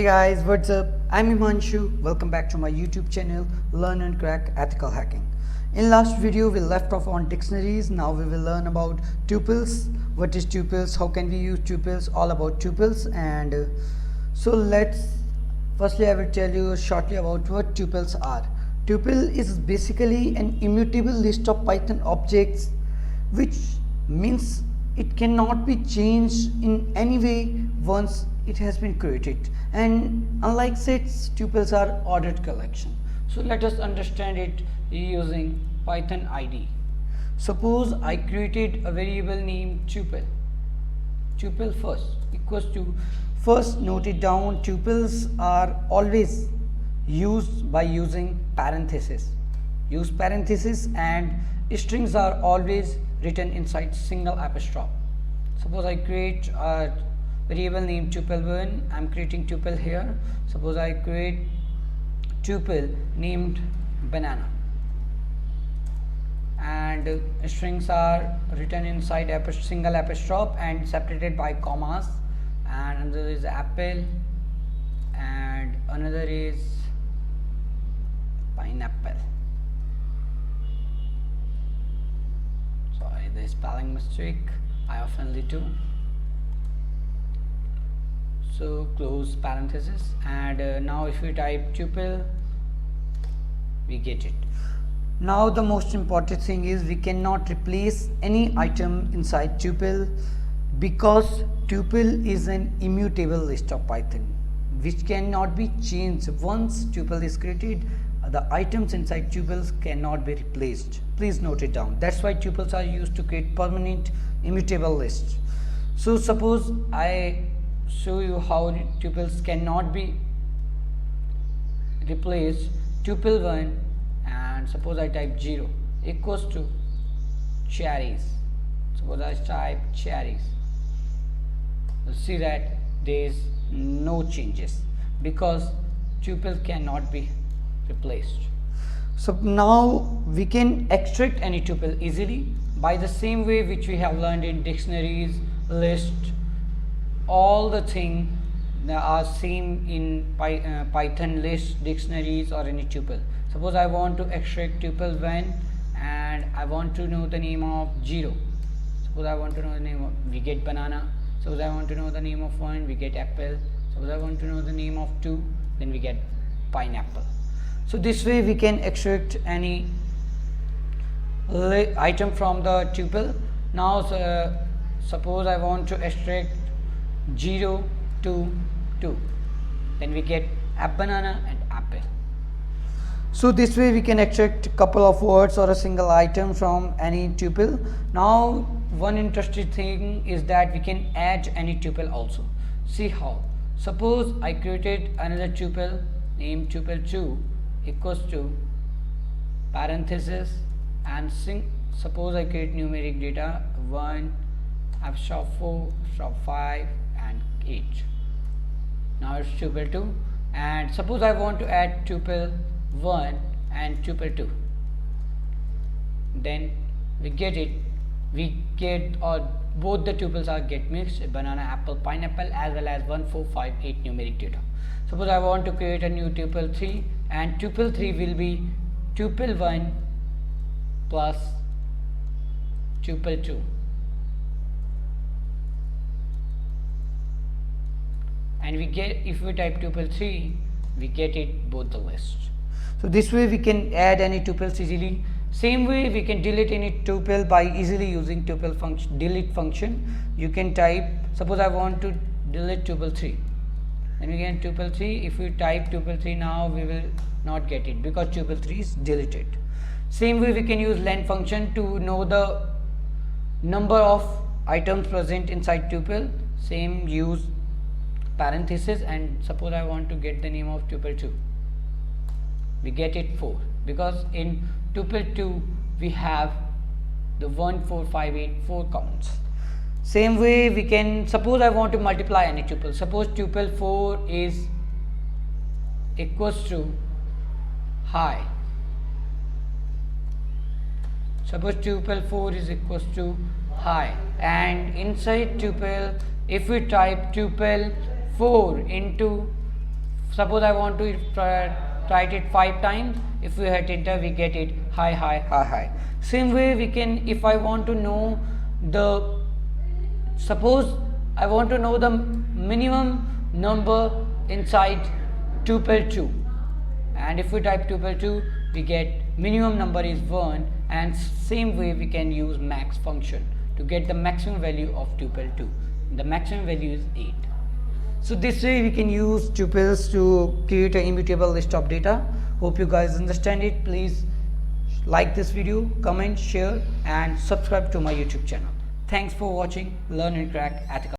Hey guys, what's up? I'm Himanshu. Welcome back to my YouTube channel Learn and Crack Ethical Hacking. In last video we left off on dictionaries. Now we will learn about tuples. What is tuples? How can we use tuples? All about tuples. And so let's firstly I will tell you shortly about what tuples are. Tuple is basically an immutable list of Python objects, which means it cannot be changed in any way once it has been created, and unlike sets, tuples are ordered collection. So let us understand it using Python ID. Suppose I created a variable named tuple first equals to, first note it down, tuples are always used by using parenthesis. Use parenthesis, and strings are always written inside single apostrophe. Suppose I create a variable named tuple1. I'm creating tuple here. Suppose I create tuple named banana, and strings are written inside single apostrophe and separated by commas, and another is apple and another is pineapple. Sorry, the spelling mistake, I oftenly do. So close parenthesis, and now if we type tuple, we get it. Now the most important thing is we cannot replace any item inside tuple, because tuple is an immutable list of Python which cannot be changed. Once tuple is created, the items inside tuples cannot be replaced. Please note it down. That's why tuples are used to create permanent immutable lists. So suppose I show you how tuples cannot be replaced. Tuple1, and suppose I type 0 equals to cherries. Suppose I type cherries. You'll see that there is no changes because tuple cannot be replaced. So now we can extract any tuple easily by the same way which we have learned in dictionaries, list. All the things that are same in Python list, dictionaries, or any tuple. Suppose I want to extract tuple1 and I want to know the name of 0. Suppose I want to know the name of, we get banana. Suppose I want to know the name of 1, we get apple. Suppose I want to know the name of 2, then we get pineapple. So this way we can extract any item from the tuple. Now suppose I want to extract 0 to 2, then we get a banana and apple. So this way we can extract a couple of words or a single item from any tuple. Now one interesting thing is that we can add any tuple also. See how. Suppose I created another tuple named tuple2 equals to parenthesis, and suppose I create numeric data 1, apostrophe 4, apostrophe 5 and 8. Now it's tuple2, and suppose I want to add tuple 1 and tuple 2, then we get it. We get both the tuples are get mixed, banana, apple, pineapple, as well as 1, 4, 5, 8 numeric data. Suppose I want to create a new tuple 3, and tuple 3 will be tuple 1 plus tuple 2, and we get, if we type tuple 3, we get it both the lists. So this way we can add any tuples easily. Same way we can delete any tuple by easily using tuple function, delete function. You can type, suppose I want to delete tuple 3, then we get tuple 3. If we type tuple 3 now, we will not get it because tuple 3 is deleted. Same way we can use len function to know the number of items present inside tuple. Same, use parenthesis, and suppose I want to get the name of tuple 2, we get it 4, because in tuple 2 we have the 1, 4, 5, 8, 4 counts. Same way we can, suppose I want to multiply any tuple. Suppose tuple 4 is equals to high. Suppose tuple 4 is equals to high, and inside tuple, if we type tuple 4 into Suppose I want to write it 5 times. If we hit enter, we get it high, high, high, high. Same way we can, if I want to know the, suppose I want to know the minimum number inside tuple 2, and if we type tuple 2, we get minimum number is 1, and same way we can use max function to get the maximum value of tuple 2. The maximum value is 8. So this way we can use tuples to create an immutable list of data. Hope you guys understand it. Please like this video, comment, share and subscribe to my YouTube channel. Thanks for watching Learn and Crack Ethical.